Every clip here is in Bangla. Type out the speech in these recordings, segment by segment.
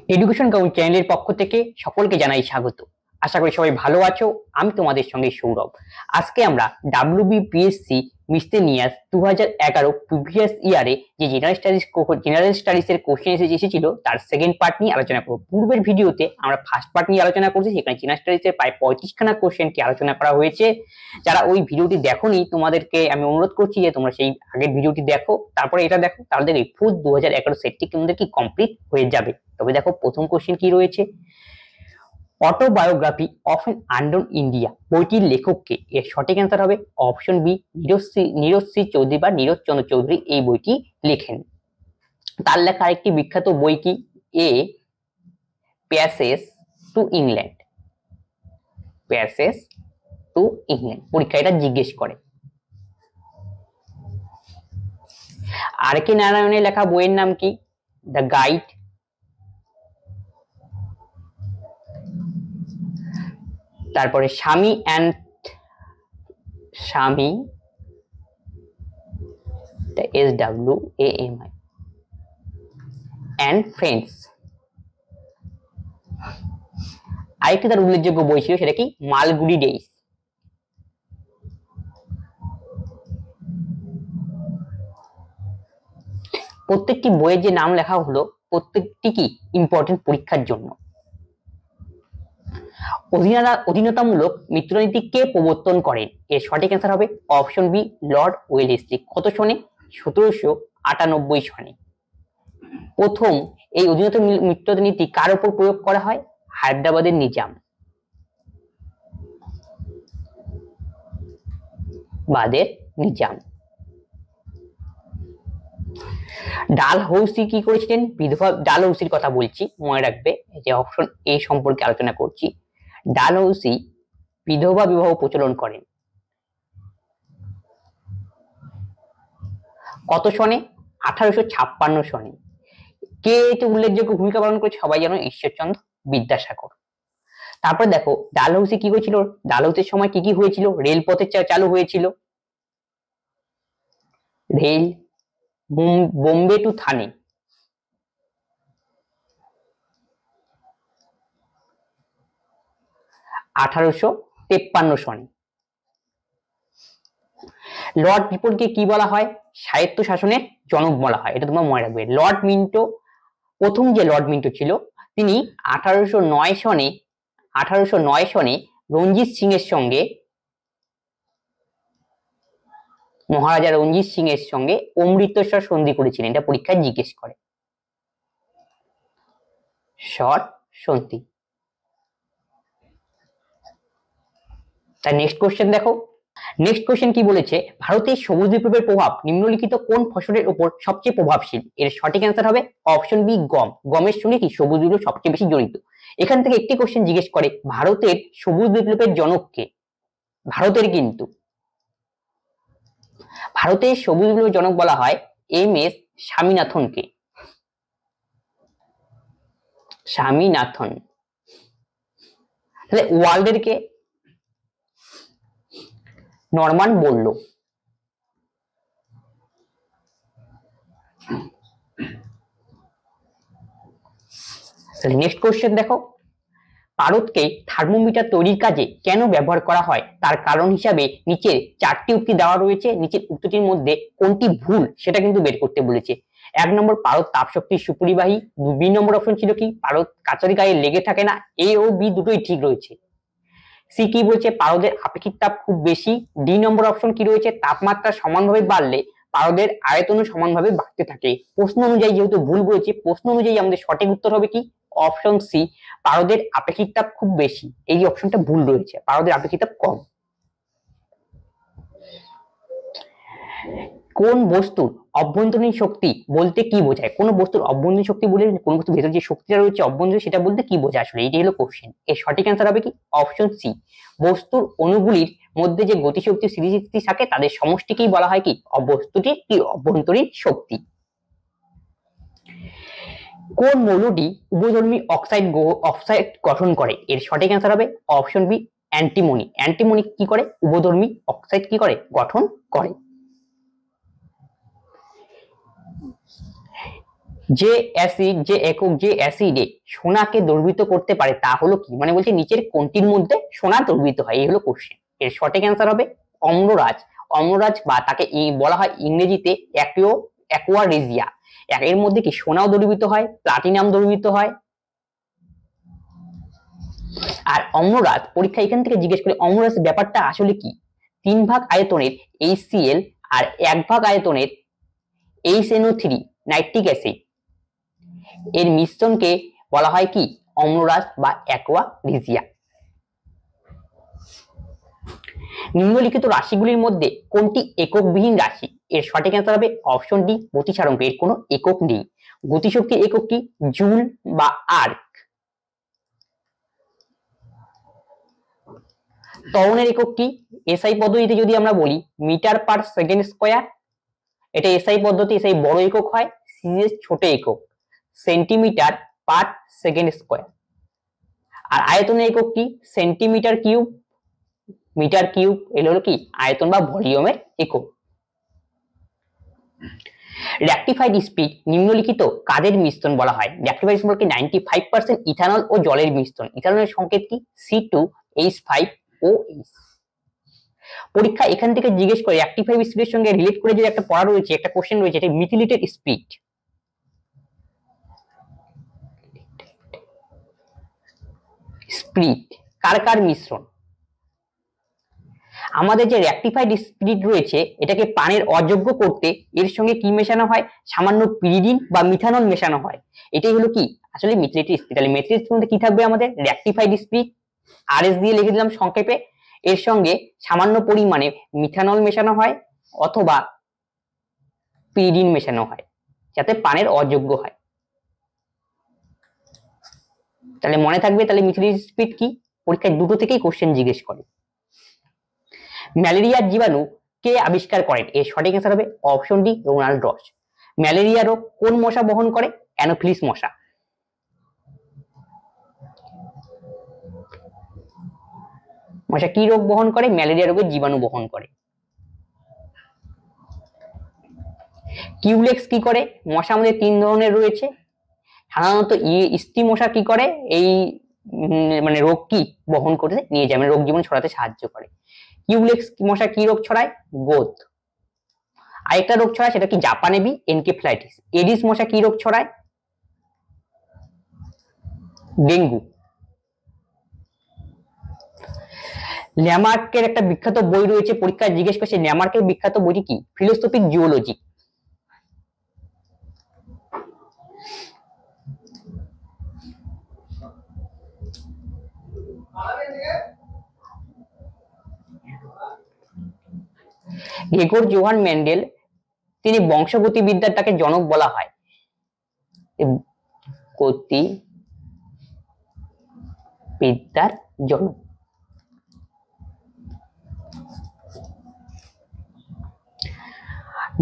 এডুকেশন কাউন্ট চ্যানেলের পক্ষ থেকে সকলকে জানাই স্বাগত। আশা করি সবাই ভালো আছো। আমি তোমাদের সঙ্গে সৌরভ। আজকে আমরা WBPSC মিসলেনিয়াস 2011 প্রিভিয়াস ইয়ারে যে জেনারেল স্টাডিজ এর কোশ্চেন এসেছিল তার সেকেন্ড পার্ট নিয়ে আলোচনা করব। পূর্বের ভিডিওতে আমরা ফার্স্ট পার্ট নিয়ে আলোচনা করছি, সেখানে জেনারেল স্টাডিজ এর প্রায় 35খানা কোশ্চেনকে আলোচনা করা হয়েছে। যারা ওই ভিডিওটি দেখোনি তোমাদেরকে আমি অনুরোধ করছি যে তোমরা সেই আগের ভিডিওটি দেখো, তারপরে এটা দেখো, তাহলে দেখো ফুল 2011 সেটটি তোমাদের কি কমপ্লিট হয়ে যাবে। তবে দেখো প্রথম কোশ্চেন কি রয়েছে, autobiography of an unknown India বইটির লেখককে? এর সঠিক অ্যান্সার হবে option B, Nirad C Chaudhuri বা নীরজ চন্দ্র চৌধুরী এই বইটি লেখেন। তার লেখা আরেকটি বিখ্যাত বই কি? A passage to England. Passage to England, পরীক্ষা এটা জিজ্ঞেস করে। আর কে নারায়ণের লেখা বইয়ের নাম কি? The guide. তারপরে স্বামী SWAMI and Friends। আরেকটি তার উল্লেখযোগ্য বই ছিল, সেটা কি? মালগুড়ি ডেইস। প্রত্যেকটি বইয়ের যে নাম লেখা হলো প্রত্যেকটি কি ইম্পর্টেন্ট পরীক্ষার জন্য। অধীনতামূলক মিত্রনীতি কে প্রবর্তন করেন? এর সঠিক অ্যান্সার হবে অপশন বি, লর্ড ওয়েলেসলি। কত সনে? 1798 সনে। প্রথম এই অধীনতা মিত্রনীতি কার উপর প্রয়োগ করা হয়? হায়দ্রাবাদের নিজাম বাদের নিজাম। ডালহৌসি কি করেছিলেন? বিধবা। ডালহৌসির কথা বলছি, মনে রাখবে যে অপশন এ সম্পর্কে আলোচনা করছি। ডালহৌসি বিধবা বিবাহ প্রচলন করেন। কত সনে? 1856 সনে। কে এতে উল্লেখযোগ্য ভূমিকা পালন করেছে? সবাই জানো, ঈশ্বরচন্দ্র বিদ্যাসাগর। তারপর দেখো ডালহৌসি কি করেছিল, ডালহৌসির সময় কি কি হয়েছিল? রেলপথে চালু হয়েছিল, রেল বোম্বে টু থানে। আঠারোশো 53 সনে। লর্ড রিপনকে কি বলা হয়? স্বায়ত্ত শাসনের জনক বলা হয়, এটা তোমরা মনে রাখবে। লর্ড মিন্টো, প্রথম যে লর্ড মিন্টো ছিল তিনি 1809 সনে রঞ্জিত সিং এর সঙ্গে, মহারাজা রঞ্জিত সিং এর সঙ্গে অমৃতসর সন্ধি করেছিলেন। এটা পরীক্ষায় জিজ্ঞেস করে, শর্ট সন্ধি। তার নেক্সট কোশ্চেন দেখো। নেক্সট কোশ্চেন কি বলেছে, ভারতের সবুজ বিপ্লবের প্রভাব নিম্নলিখিত কোন ফসলের উপর সবচেয়ে প্রভাবশীল? এর সঠিক অ্যান্সার হবে অপশন বি, গম। গমের সঙ্গে কি সবুজ বিপ্লব সবচেয়ে বেশি জড়িত। এখান থেকে একটি কোশ্চেন জিজ্ঞেস করে, ভারতের সবুজ বিপ্লবের জনককে? ভারতের কিন্তু ভারতের সবুজ বিপ্লবের জনক বলা হয় MS স্বামীনাথনকে। স্বামীনাথন। তাহলে ওয়ার্ল্ডের কে? নরমান বোরলো। নেক্সট কোশ্চেন দেখো, পারদকে থার্মোমিটার তৈরির কাজে কেন ব্যবহার করা হয় তার কারণ হিসাবে নিচের 4টি উক্তি দেওয়া রয়েছে। নিচের উক্তিটির মধ্যে কোনটি ভুল সেটা কিন্তু বের করতে বলেছে। 1 নম্বর, পারদ তাপশক্তির সুপরিবাহী। 2 নম্বর অপশন ছিল কি? পারদ কাঁচারি গায়ে লেগে থাকে না। A ও B দুটোই ঠিক রয়েছে। সি কি বলছে? পারদের আপেক্ষিক তাপ খুব বেশি। ডি নম্বর অপশন কি রয়েছে? তাপমাত্রা সমানভাবে বাড়লে পারদের আয়তনও সমানভাবে বাড়তে থাকে। প্রশ্ন অনুযায়ী যেহেতু ভুল বলেছে, প্রশ্ন অনুযায়ী আমাদের সঠিক উত্তর হবে কি? অপশন সি, পারদের আপেক্ষিক তাপ খুব বেশি। এই অপশনটা ভুল রয়েছে, পারদের আপেক্ষিক তাপ কম। কোন বস্তুর অভ্যন্তরীণ শক্তি বলতে কি বোঝায়? কোন বস্তুর অভ্যন্তরীণ শক্তি বলে কোন বস্তুর ভেতরে যে শক্তিটা রয়েছে অভ্যন্তরীণ, সেটা বলতে কি বোঝায় আসলে? এইটাই হলো কোশ্চেন। এর সঠিক অ্যান্সার হবে কি? অপশন সি, বস্তুর অণুগুলির মধ্যে যে গতিশক্তি স্থিতিশক্তি থাকে তাদের সমষ্টিকেই বলা হয় কি? বস্তুটির কি অভ্যন্তরীণ শক্তি। কোন মৌলটি উভধর্মী অক্সাইড গঠন করে? এর সঠিক অ্যান্সার হবে অপশন বি, অ্যান্টিমনি। অ্যান্টিমনি কি করে? উভধর্মী অক্সাইড কি করে? গঠন করে। যে অ্যাসিড, যে একক, যে অ্যাসিডে সোনাকে দ্রবীভূত করতে পারে তা হলো কি, মানে বলছে নিচের কোনটির মধ্যে সোনা দ্রবীভূত হয়, এই হলো কোশ্চেন। এর সঠিক অ্যান্সার হবে অম্লরাজ। অম্লরাজ বা তাকে বলা হয় ইংরেজিতে অ্যাকোয়ারেজিয়া। এর মধ্যে কি সোনাও দ্রবীভূত হয়, প্লাটিনাম দ্রবীভূত হয়। আর অম্লরাজ পরীক্ষা এখান থেকে জিজ্ঞেস করে অম্লরাজ ব্যাপারটা আসলে কি। 3 ভাগ আয়তনের HCl আর 1 ভাগ আয়তনের HNO3 নাইট্রিক অ্যাসিড এর মিশ্রণকে বলা হয় কি অম্লরাজ বা অ্যাকোয়ারিজিয়া। নিম্নলিখিত রাশিগুলির মধ্যে কোনটি এককবিহীন রাশি? এর সঠিক অ্যান্সার হবে অপশন ডি গতিসারাঙ্ক। এর কোনো একক নেই। গতিশক্তির একক কি জুল বা আর্ক। ত্বরণের একক কি এসআই পদ্ধতিতে যদি আমরা বলি মিটার পার সেকেন্ড স্কয়ার, এটা এসআই পদ্ধতি, এসআই বড় একক হয়, সিজিএস ছোট একক সেন্টিমিটার পার সেকেন্ড স্কয়ার। আর আয়তনের একক কি সেন্টিমিটার কিউব, মিটার কিউব, এগুলো হলো কি আয়তন বা ভলিউমের একক। রেকটিফাইড স্পিড নিম্নলিখিত কাদের মিশ্রণ বলা হয়? রেকটিফাইড স্পিড কি 95% ইথানল ও জলের মিশ্রণ। ইথানলের সংকেত কি C2H5OH। পরীক্ষা এখান থেকে জিজ্ঞেস করে রেকটিফাইড স্পিডের সঙ্গে রিলেট করে যে একটা পড়া রয়েছে, একটা কোশ্চেন রয়েছে, এটা মিথিলেটেড স্পিড। স্পিড কার কার মিশ্রণ? আমাদের যে রেকটিফাইড স্পিরিট রয়েছে এটাকে পানের অযোগ্য করতে এর সঙ্গে কি মেশানো হয়? সামান্য পিরিডিন বা মিথানল মেশানো হয়। এটাই হলো কি আসলে মিথিলেটেড স্পিরিট। তাহলে মিথিলেটেড স্পিরিটের মধ্যে কি থাকবে আমাদের? রেকটিফাইড স্পিরিট, আরএস দিয়ে লিখে দিলাম সংক্ষেপে। এর সঙ্গে সামান্য পরিমাণে মিথানল মেশানো হয় অথবা পিরিডিন মেশানো হয় যাতে পানের অযোগ্য হয়। তাহলে মনে থাকবে তাহলে মিথিলেটেড স্পিরিট কি, পরীক্ষায় দুটো থেকেই কোশ্চেন জিজ্ঞেস করে। ম্যালেরিয়ার জীবাণু কে আবিষ্কার করেন? এর সঠিক অ্যান্সার হবে অপশন ডি রোনাল্ড রস। ম্যালেরিয়া রোগ কোন মশা বহন করে? অ্যানোফিলিস মশা। মশা কি রোগ বহন করে? ম্যালেরিয়া রোগের জীবাণু বহন করে। কিউলেক্স কি করে? মশা আমাদের 3 ধরনের রয়েছে। সাধারণত স্ত্রী মশা কি করে? এই মানে রোগ কি বহন করে নিয়ে যায়, মানে রোগ জীবাণু ছড়াতে সাহায্য করে। কিউলেক্স মশা কি রোগ ছড়ায়? গোত। আরেকটা রোগ ছড়ায় সেটা কি জাপানে বি এনকেফ্লাইটিস। এডিস মশা কি রোগ ছড়ায়? ডেঙ্গু। ল্যামার্কের একটা বিখ্যাত বই রয়েছে, পরীক্ষায় জিজ্ঞেস করছে ল্যামার্কের বিখ্যাত বইটি কি? Philosophic geology. Gregor Johann Mendel তিনি বংশগতিবিদ্যার তাকে জনক বলা হয়। গতিবিদ্যার জনক।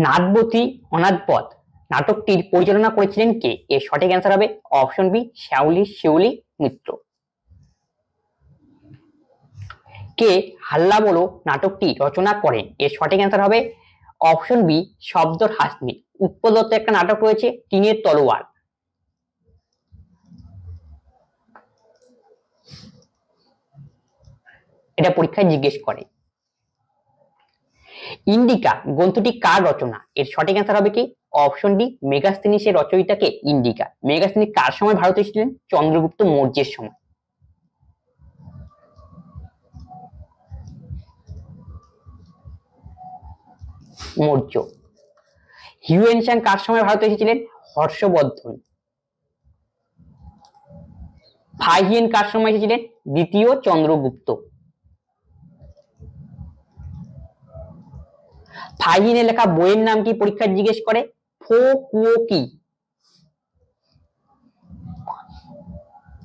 নাদবতী অনাথপথ নাটকটির পরিচালনা করেছিলেন কে? এর সঠিক অ্যান্সার হবে অপশন বি শিউলি মিত্র। কে হাল্লা বলো নাটকটি রচনা করেন? এর সঠিক অ্যান্সার হবে অপশন বি শব্দর হাসমি। উৎপল দত্ত একটা নাটক রয়েছে টিনের তলোয়ার। এটা পরীক্ষায় জিজ্ঞেস করে। ইন্ডিকা গ্রন্থটি কার রচনা? এর সঠিক অ্যান্সার হবে কি অপশন ডি মেগাস্থেনিসের রচয়িতাকে ইন্ডিকা। মেগাস্থেনিস কার সময় ভারতে এসেছিলেন? চন্দ্রগুপ্ত মৌর্যের সময়। মৌর্য। হিউয়েনসাং কার সময় ভারতে এসেছিলেন? হর্ষবর্ধন। ফাহিয়েন কার সময় এসেছিলেন? দ্বিতীয় চন্দ্রগুপ্ত। ফাহিয়েনের লেখা বইয়ের নাম কি পরীক্ষায় জিজ্ঞেস করে? ফো কুও কি।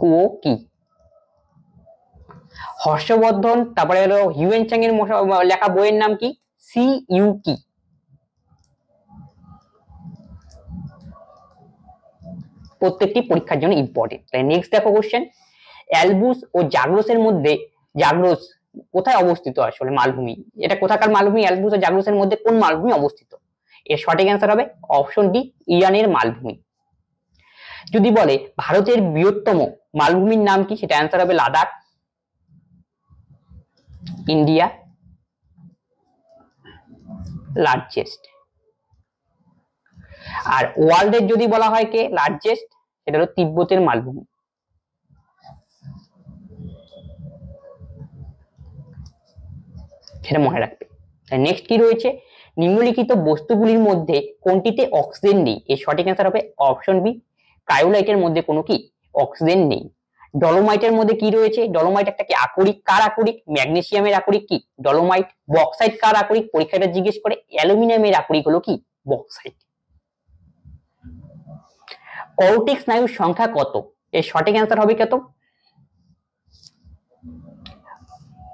কুও কি। হর্ষবর্ধন তারপরে হলো হিউয়েনসাং এর লেখা বইয়ের নাম কি? সি ইউ কি। প্রত্যেকটি পরীক্ষার জন্য ইম্পর্টেন্ট। তাহলে নেক্সট দেখো কোশ্চেন, অ্যালবুস ও জাগ্রোসের মধ্যে জাগ্রোস কোথায় অবস্থিত? আসলে মালভূমি। এটা কোথাকার মালভূমি? অ্যালবুস ও জাগ্রোসের মধ্যে কোন মালভূমি অবস্থিত? এর সঠিক অ্যান্সার হবে অপশন ডি ইরানের মালভূমি। যদি বলে ভারতের বৃহত্তম মালভূমির নাম কি, সেটা অ্যান্সার হবে লাদাখ। India largest. আর ওয়ার্ল্ডের যদি বলা হয় কে লার্জেস্ট, সেটা হলো তিব্বতের মালভূমি। সেটা মনে রাখবে। নেক্সট কি রয়েছে, নিম্নলিখিত বস্তুগুলির মধ্যে কোনটিতে অক্সিজেন নেই? এর সঠিক অ্যান্সার হবে অপশন বি, ক্রায়োলাইটের মধ্যে কোনো কি অক্সিজেন নেই। ডলোমাইটের মধ্যে কি রয়েছে? ডলোমাইট একটা কি আকরিক, কার আকরিক? ম্যাগনেসিয়ামের আকরিক কি ডলোমাইট। বক্সাইট কার আকরিক? পরীক্ষাটা জিজ্ঞেস করে অ্যালুমিনিয়ামের আকরিক হলো কি বক্সাইট। করোটিক স্নায়ুর সংখ্যা কত? এর সঠিক অ্যান্সার হবে কত?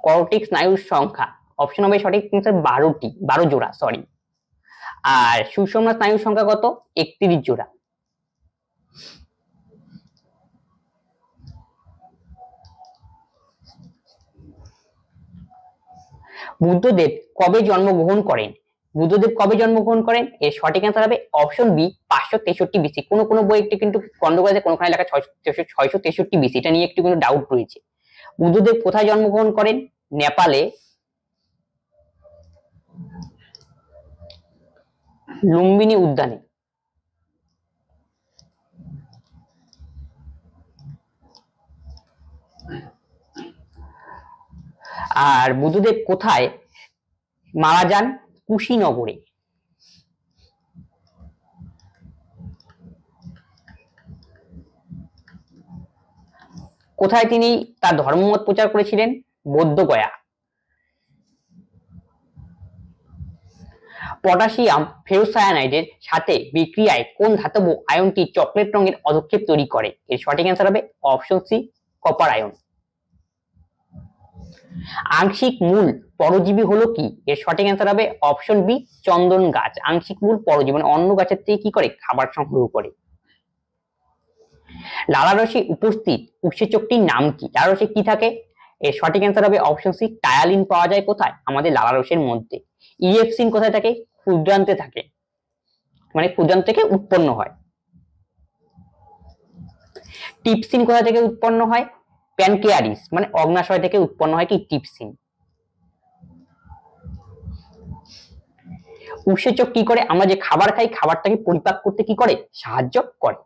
করোটিক স্নায়ুর সংখ্যা অপশন হবে সঠিক অ্যান্সার 12টি, 12 জোড়া সরি। আর সুষুম্না স্নায়ুর সংখ্যা কত? 31 জোড়া। বুদ্ধদেব কবে জন্মগ্রহণ করেন? বুদ্ধদেব কবে জন্মগ্রহণ করেন? এর সঠিক অ্যান্সার হবে অপশন বি 563 বিসি। কোনো বই একটু কিন্তু গন্ডগোল আছে, কোনখানে লেখা 663 বিসি, এটা নিয়ে একটু কিন্তু ডাউট রয়েছে। বুদ্ধদেব কোথায় জন্মগ্রহণ করেন? নেপালে লুম্বিনী উদ্যানে। আর বুদ্ধদেব কোথায় মারা যান? কুশীনগরে। কোথায় তিনি তার ধর্মমত প্রচার করেছিলেন? বৌদ্ধগয়া। পটাশিয়াম ফেরোসায়ানাইডের সাথে বিক্রিয়ায় কোন ধাতব আয়নটি চকলেট রঙের অধক্ষেপ তৈরি করে? এর সঠিক অ্যান্সার হবে অপশন সি কপার আয়ন। আংশিক মূল পরজীবী হলো কি? এর সঠিক অ্যান্সার হবে অপশন বি চন্দন গাছ। আংশিক মূল পরজীবী মানে অন্য গাছের থেকে কি করে খাবার সংগ্রহ করে। লালারসে উপস্থিত উৎসেচকটির নাম কি? লালারসে কি থাকে? এর সঠিক অ্যান্সার হবে অপশন সি টায়ালিন। পাওয়া যায় কোথায়? আমাদের লালারসের মধ্যে। ইএফসিন কোথায় থাকে? ক্ষুদ্রান্তে থাকে, মানে ক্ষুদ্রান্ত থেকে উৎপন্ন হয়। টিপসিন কোথা থেকে উৎপন্ন হয়? প্যানক্রিয়ারিস মানে অগ্নাশয় থেকে উৎপন্ন হয় কি টিপসিন। উৎসেচক কি করে? আমরা যে খাবার খাই, খাবারটাকে পরিপাক করতে কি করে সাহায্য করে।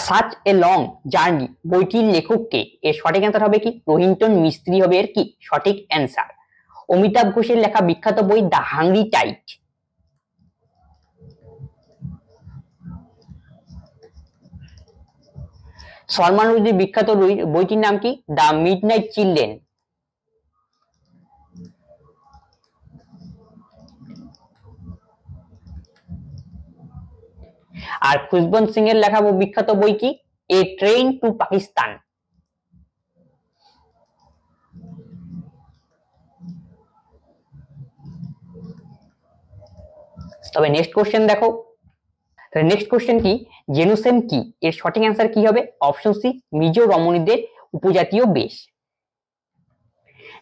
সাচ এ লং জার্নি বইটির লেখক কে? এর সঠিক অ্যান্সার হবে কি রোহিন্টন মিস্ত্রি হবে এর কি সঠিক অ্যান্সার। অমিতাভ ঘোষের লেখা বিখ্যাত বই দ্য হাংরি টাইড। সলমান রুশদির বিখ্যাত বইটির নাম কি? The midnight children. আর খুশবন্ত সিং এর লেখা বিখ্যাত বই কি? A train to Pakistan. তবে নেক্সট কোশ্চেন দেখো। তাহলে নেক্সট কোশ্চেন কি? জেনুসেম কি? এর সঠিক অ্যান্সার কি হবে? অপশন সি মিজো রমণীদের উপজাতীয় বেশ।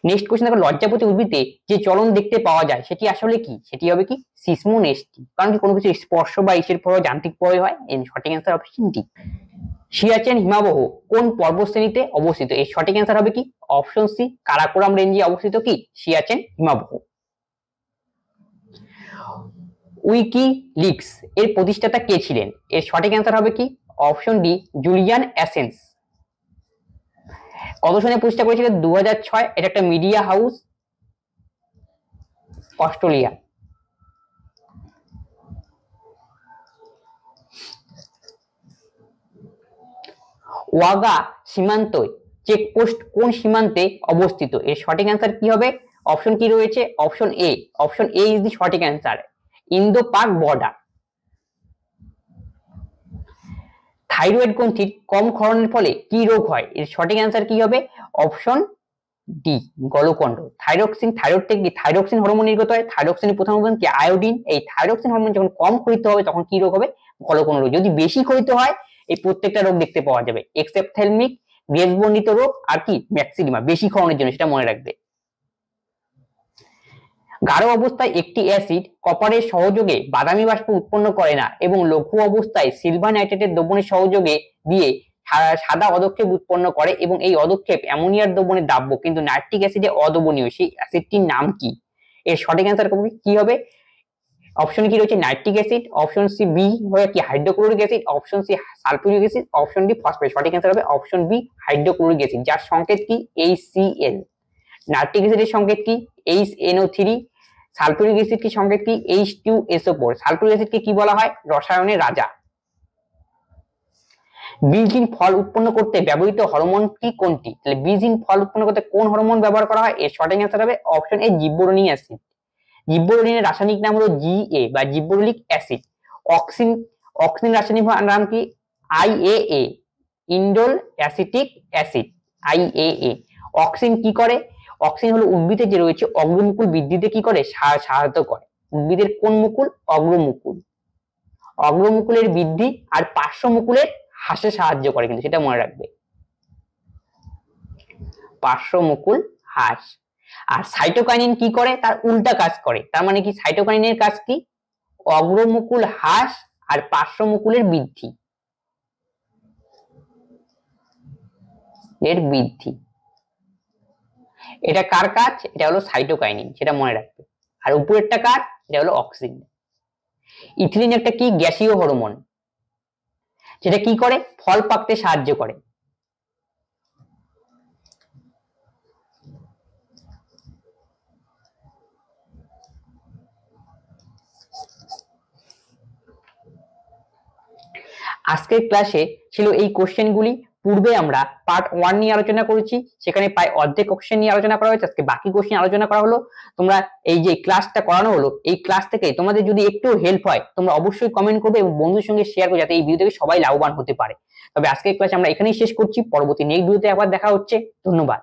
নেক্সট কোশ্চেন দেখো, লজ্জাপতি উদ্ভিদে যে চলন দেখতে পাওয়া যায় সেটি আসলে কি? সেটি হবে কি সিসমোনেস্টি। কারণ কি কোনো কিছু স্পর্শ বা ইসের পরে যান্ত্রিক পরে হয়। এর সঠিক অ্যান্সার অপশন ডি। সিয়াচেন হিমবাহ কোন পর্বতশ্রেণীতে অবস্থিত? এর সঠিক অ্যান্সার হবে কি অপশন সি কারাকোরাম রেঞ্জে অবস্থিত কি সিয়াচেন হিমবাহ। উইকিলিক্স এর প্রতিষ্ঠাতা কে ছিলেন? এর সঠিক অ্যান্সার হবে কি অপশন ডি জুলিয়ান অ্যাসেন্স। কত সালে প্রতিষ্ঠা করেছিলেন? 2006। এটা একটা মিডিয়া হাউস, অস্ট্রেলিয়া। ওয়াগা সীমান্ত চেকপোস্ট কোন সীমান্তে অবস্থিত? এর সঠিক অ্যান্সার কি হবে? অপশন কি রয়েছে? Option A. Option A is the সঠিক অ্যান্সার, ইন্দো পাক বর্ডার। থাইরয়েড গ্রন্থির কম ক্ষরণের ফলে কি রোগ হয়? এর সঠিক অ্যান্সার কি হবে? Option D Golconda. Thyroxine, thyroid থেকে কি থাইরক্সিন হরমোন নির্গত হয়। থাইরক্সিনের প্রথম উপাদান কি আয়োডিন। এই থাইরক্সিন হরমোন যখন কম ক্ষরিত হবে তখন কি রোগ হবে? গলকণ্ড রোগ। যদি বেশি ক্ষরিত হয় এই প্রত্যেকটা রোগ দেখতে পাওয়া যাবে, এক্সেপথেলমিক, গ্রেসবর্ণিত রোগ আর কি ম্যাক্সিলিমা, বেশি ক্ষরণের জন্য, সেটা মনে রাখবে। গাঢ় অবস্থায় একটি অ্যাসিড কপারের সহযোগে বাদামি বাষ্প উৎপন্ন করে না এবং লঘু অবস্থায় সিলভার নাইট্রেটের দ্রবণের সহযোগে দিয়ে সাদা অধক্ষেপ উৎপন্ন করে এবং এই অধক্ষেপ অ্যামোনিয়ার দ্রবণে দাব্য কিন্তু নাইট্রিক অ্যাসিডে অদ্রবণীয়। সেই অ্যাসিডটির নাম কি? এর সঠিক অ্যান্সার কি হবে? অপশন কি রয়েছে? Nitric acid, option C B হবে কি hydrochloric acid, option C sulfuric acid, option D phosphate. সঠিক অ্যান্সার হবে অপশন বি হাইড্রোক্লোরিক অ্যাসিড, যার সংকেত কি HCl। নাইট্রিক অ্যাসিডের সংকেত কি HNO3, সালফিউরিক অ্যাসিড কি সংকেত কি H2SO4। সালফিউরিক অ্যাসিডকে কি বলা হয়? রসায়নের রাজা। বীজহীন ফল উৎপন্ন করতে ব্যবহৃত হরমোন কি কোনটি? তাহলে বীজহীন ফল উৎপন্ন করতে কোন হরমোন ব্যবহার করা হয়? এর সঠিক অ্যান্সার হবে অপশন এ জিব্বেরেলিক অ্যাসিড। জিব্বেরেলিনের রাসায়নিক নাম হলো GA বা জিব্বেরেলিক অ্যাসিড। অক্সিন রাসায়নিক নাম কি? IAA, indole acetic acid, IAA। Auxin কি করে? অক্সিন হলো উদ্ভিদের যে রয়েছে অগ্রমুকুল বৃদ্ধিতে কি করে? সাহায্য করে। উদ্ভিদের কোন মুকুল? অগ্রমুকুল। অগ্রমুকুলের বৃদ্ধি আর পার্শ্ব মুকুলের হ্রাসে সাহায্য করে, কিন্তু সেটা মনে রাখবে, পার্শ্ব মুকুল হ্রাস। আর সাইটোকাইনিন কি করে? তার উল্টা কাজ করে। তার মানে কি? সাইটোকাইনিনের কাজ কি? অগ্রমুকুল হ্রাস আর পার্শ্ব মুকুলের বৃদ্ধি, এর বৃদ্ধি। এটা কার কাজ? এটা হলো সাইটোকাইনিন, সেটা মনে রাখবে। আর উপরেরটা কার? এটা হলো অক্সিন। ইথিলিন একটা কি? গ্যাসীয় হরমোন, যেটা কি করে? ফল পাকতে সাহায্য করে। আজকের ক্লাসে ছিল এই কোশ্চেনগুলি। পূর্বে আমরা পার্ট 1 নিয়ে আলোচনা করেছি, সেখানে প্রায় অর্ধেক কোশ্চেন নিয়ে আলোচনা করা হয়েছে, আজকে বাকি কোশ্চেন আলোচনা করা হলো। তোমরা এই যে ক্লাসটা করানো হলো, এই ক্লাস থেকে তোমাদের যদি একটু হেল্প হয় তোমরা অবশ্যই কমেন্ট করবে এবং বন্ধুদের সঙ্গে শেয়ার করবে, যাতে এই ভিডিও থেকে সবাই লাভবান হতে পারে। তবে আজকের ক্লাস আমরা এখানেই শেষ করছি, পরবর্তী নেক্সট ভিডিওতে আবার দেখা হচ্ছে। ধন্যবাদ।